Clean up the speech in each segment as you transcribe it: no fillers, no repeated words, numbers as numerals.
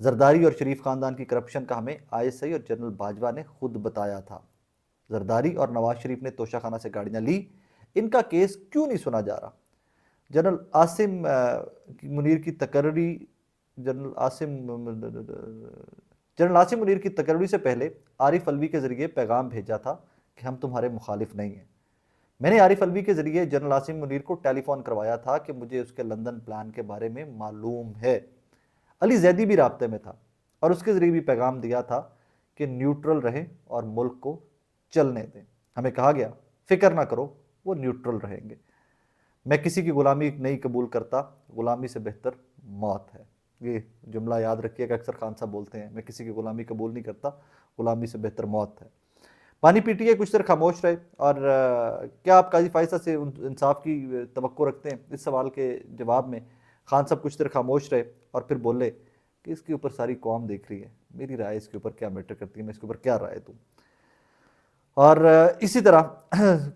زرداری اور شریف خاندان کی کرپشن کا ہمیں ISI اور جنرل باجوہ نے خود بتایا تھا۔ زرداری اور نواز شریف نے توشہ خانہ سے گاڑیاں لی، ان کا کیس کیوں نہیں سنا جا رہا؟ جنرل عاصم منیر کی تقرری جنرل عاصم منیر کی تقرری سے پہلے عارف الوی کے ذریعے پیغام بھیجا تھا کہ ہم تمہارے مخالف نہیں ہیں۔ میں نے عارف الوی کے ذریعے جنرل عاصم منیر کو ٹیلی فون کروایا تھا کہ مجھے اس کے لندن پلان کے بارے میں معلوم ہے۔ علی زیدی بھی رابطے میں تھا اور اس کے ذریعے بھی پیغام دیا تھا کہ نیوٹرل رہیں اور ملک کو چلنے دیں۔ ہمیں کہا گیا فکر نہ کرو، وہ نیوٹرل رہیں گے۔ میں کسی کی غلامی نہیں قبول کرتا، غلامی سے بہتر موت ہے۔ یہ جملہ یاد رکھیے گا، اکثر خان صاحب بولتے ہیں میں کسی کی غلامی قبول نہیں کرتا، غلامی سے بہتر موت ہے۔ پانی پیٹی ہے، کچھ دیر خاموش رہے۔ اور کیا آپ قاضی فائز صاحب سے انصاف کی توقع رکھتے ہیں؟ اس سوال کے جواب میں خان صاحب کچھ دیر خاموش رہے اور پھر بولے کہ اس کے اوپر ساری قوم دیکھ رہی ہے، میری رائے اس کے اوپر کیا میٹر کرتی ہے، میں اس کے اوپر کیا رائے دوں۔ اور اسی طرح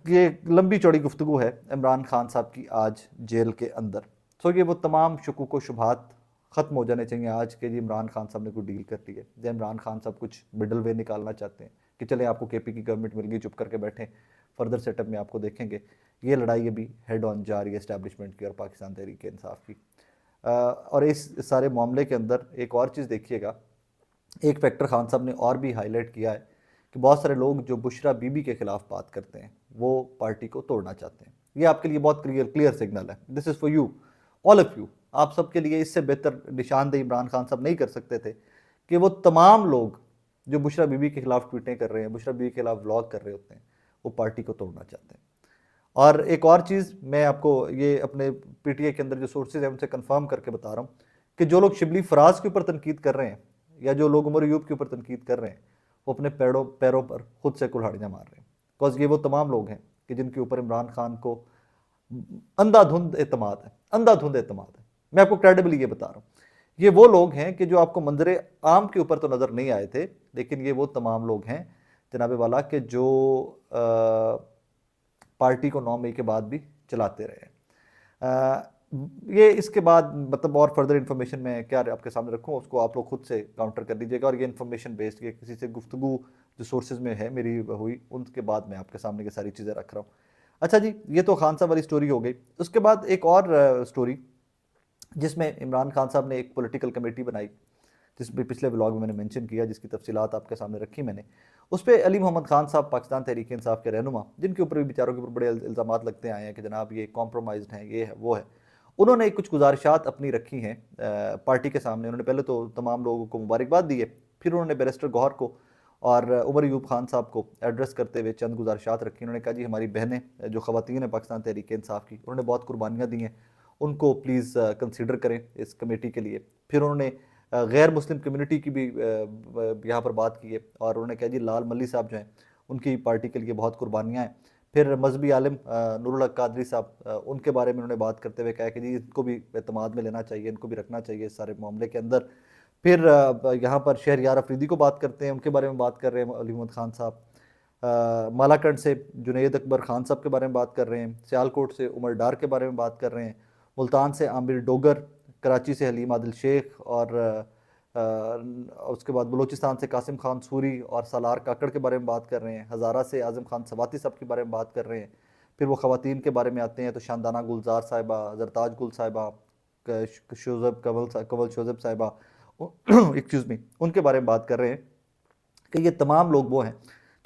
یہ لمبی چوڑی گفتگو ہے عمران خان صاحب کی آج جیل کے اندر۔ سو یہ وہ تمام شکوک و شبہات ختم ہو جانے چاہیے آج کہ جی عمران خان صاحب نے کوئی ڈیل کر لی ہے، یا عمران خان صاحب کچھ مڈل وے نکالنا چاہتے ہیں کہ چلیں آپ کو KP کی گورنمنٹ مل گئی، چپ کر کے بیٹھیں، فردر سیٹ اپ میں آپ کو دیکھیں گے۔ یہ لڑائی ابھی ہیڈ آن جا رہی ہے اسٹیبلشمنٹ کی اور پاکستان تحریک انصاف کی۔ اور اس سارے معاملے کے اندر ایک اور چیز دیکھیے گا، ایک فیکٹر خان صاحب نے اور بھی ہائی لائٹ کیا ہے کہ بہت سارے لوگ جو بشرا بی بی کے خلاف بات کرتے ہیں وہ پارٹی کو توڑنا چاہتے ہیں۔ یہ آپ کے لیے بہت کلیئر سگنل ہے، this is for you, all of you, آپ سب کے لیے اس سے بہتر نشاندہی عمران خان صاحب نہیں کر سکتے تھے کہ وہ تمام لوگ جو بشرا بی بی کے خلاف ٹویٹیں کر رہے ہیں، بشرا بی بی کے خلاف ولاگ کر رہے ہوتے ہیں، وہ پارٹی کو توڑنا چاہتے ہیں۔ اور ایک اور چیز میں آپ کو یہ اپنے PTI کے اندر جو سورسز ہیں ان سے کنفرم کر کے بتا رہا ہوں کہ جو لوگ شبلی فراز کے اوپر تنقید کر رہے ہیں یا جو لوگ عمر ایوب کے اوپر تنقید کر رہے ہیں، وہ اپنے پیروں پر خود سے کلہاڑیاں مار رہے ہیں، بیکاز یہ وہ تمام لوگ ہیں کہ جن کے اوپر عمران خان کو اندھا دھند اعتماد ہے، اندھا دھند اعتماد ہے۔ میں آپ کو کریڈبلی یہ بتا رہا ہوں، یہ وہ لوگ ہیں کہ جو آپ کو منظر عام کے اوپر تو نظر نہیں آئے تھے، لیکن یہ وہ تمام لوگ ہیں جناب والا کہ جو پارٹی کو 9 مئی کے بعد بھی چلاتے رہے۔ یہ اس کے بعد مطلب اور فردر انفارمیشن میں کیا آپ کے سامنے رکھوں، اس کو آپ لوگ خود سے کاؤنٹر کر لیجیے گا، اور یہ انفارمیشن بیسڈ، یہ کسی سے گفتگو جو سورسز میں ہے میری ہوئی ان کے بعد میں آپ کے سامنے یہ ساری چیزیں رکھ رہا ہوں۔ اچھا جی، یہ تو خان صاحب والی سٹوری ہو گئی۔ اس کے بعد ایک اور سٹوری جس میں عمران خان صاحب نے ایک پولیٹیکل کمیٹی بنائی، جس پہ پچھلے ولاگ میں میں نے مینشن کیا، جس کی تفصیلات آپ کے سامنے رکھی میں نے۔ اس پہ علی محمد خان صاحب پاکستان تحریک انصاف کے رہنما، جن کے اوپر بھی بیچاروں کے اوپر بڑے الزامات لگتے آئے ہیں کہ جناب یہ کمپرومائزڈ ہیں، یہ ہے وہ ہے، انہوں نے کچھ گزارشات اپنی رکھی ہیں پارٹی کے سامنے۔ انہوں نے پہلے تو تمام لوگوں کو مبارکباد دی ہے، پھر انہوں نے بیرسٹر گوہر کو اور عمر ایوب خان صاحب کو ایڈریس کرتے ہوئے چند گزارشات رکھی۔ انہوں نے کہا جی ہماری بہنیں جو خواتین ہیں پاکستان تحریک انصاف کی، انہوں نے بہت قربانیاں دی ہیں، ان کو پلیز کنسیڈر کریں اس کمیٹی کے لیے۔ پھر انہوں نے غیر مسلم کمیونٹی کی بھی یہاں پر بات کی ہے، اور انہوں نے کہا جی لال ملی صاحب جو ہیں ان کی پارٹی کے لیے بہت قربانیاں ہیں۔ پھر مذہبی عالم نور الحق قادری صاحب، ان کے بارے میں انہوں نے بات کرتے ہوئے کہا کہ جی ان کو بھی اعتماد میں لینا چاہیے، ان کو بھی رکھنا چاہیے اس سارے معاملے کے اندر۔ پھر یہاں پر شہریار افریدی کو بات کرتے ہیں، ان کے بارے میں بات کر رہے ہیں علی محمد خان صاحب۔ مالاکنڈ سے جنید اکبر خان صاحب کے بارے میں بات کر رہے ہیں، سیالکوٹ سے عمر ڈار کے بارے میں بات کر رہے ہیں، ملتان سے عامر ڈوگر، کراچی سے حلیم عادل شیخ، اور اس کے بعد بلوچستان سے قاسم خان سوری اور سالار کاکڑ کے بارے میں بات کر رہے ہیں، ہزارہ سے اعظم خان سواتی صاحب کے بارے میں بات کر رہے ہیں۔ پھر وہ خواتین کے بارے میں آتے ہیں تو شاندانہ گلزار صاحبہ، زرتاج گل صاحبہ، کنول شوزب صاحبہ ایکسکیوز می، ان کے بارے میں بات کر رہے ہیں کہ یہ تمام لوگ وہ ہیں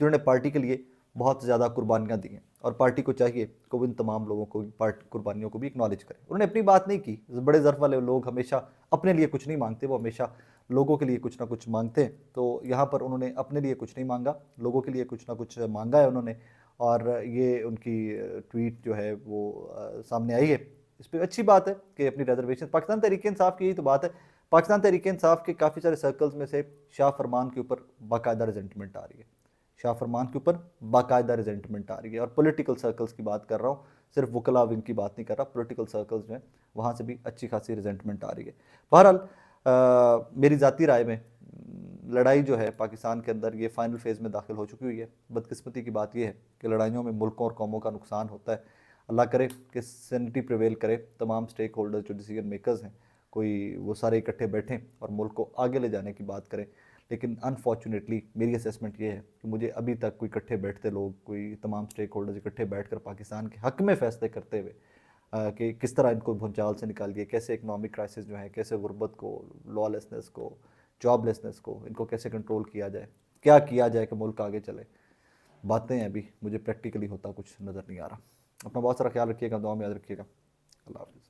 جنہوں نے پارٹی کے لیے بہت زیادہ قربانیاں دی ہیں، اور پارٹی کو چاہیے کہ وہ ان تمام لوگوں کو قربانیوں کو بھی اکنالج کرے۔ انہوں نے اپنی بات نہیں کی، بڑے ظرف والے لوگ ہمیشہ اپنے لیے کچھ نہیں مانگتے، وہ ہمیشہ لوگوں کے لیے کچھ نہ کچھ مانگتے ہیں۔ تو یہاں پر انہوں نے اپنے لیے کچھ نہیں مانگا، لوگوں کے لیے کچھ نہ کچھ مانگا ہے انہوں نے، اور یہ ان کی ٹویٹ جو ہے وہ سامنے آئی ہے۔ اس پہ اچھی بات ہے کہ اپنی ریزرویشن، پاکستان تحریک انصاف کی یہی تو بات ہے، پاکستان تحریک انصاف کے کافی سارے سرکلز میں سے شاہ فرمان کے اوپر باقاعدہ ریزنٹمنٹ آ رہی ہے، شاہ فرمان کے اوپر باقاعدہ ریزنٹمنٹ آ رہی ہے، اور پولیٹیکل سرکلز کی بات کر رہا ہوں، صرف وکلا ونگ کی بات نہیں کر رہا، پولیٹیکل سرکلز جو ہیں وہاں سے بھی اچھی خاصی ریزنٹمنٹ آ رہی ہے۔ بہرحال میری ذاتی رائے میں لڑائی جو ہے پاکستان کے اندر یہ فائنل فیز میں داخل ہو چکی ہوئی ہے۔ بدقسمتی کی بات یہ ہے کہ لڑائیوں میں ملکوں اور قوموں کا نقصان ہوتا ہے۔ اللہ کرے کہ سینٹی پریویل کرے، تمام سٹیک ہولڈر جو ڈیسیجن میکرز ہیں کوئی وہ سارے اکٹھے بیٹھیں اور ملک کو آگے لے جانے کی بات کریں. لیکن انفارچونیٹلی میری اسیسمنٹ یہ ہے کہ مجھے ابھی تک کوئی اکٹھے بیٹھتے لوگ، کوئی تمام سٹیک ہولڈرز اکٹھے بیٹھ کر پاکستان کے حق میں فیصلے کرتے ہوئے کہ کس طرح ان کو بھونچال سے نکال دیا، کیسے اکنامک کرائسس جو ہے، کیسے غربت کو، لا لیسنس کو، جاب لیسنس کو، ان کو کیسے کنٹرول کیا جائے، کیا جائے کہ ملک آگے چلے. باتیں ابھی مجھے پریکٹیکلی ہوتا کچھ نظر نہیں آ رہا. اپنا بہت سارا خیال رکھیے گا، دعا میں یاد رکھیے گا. اللہ حافظ.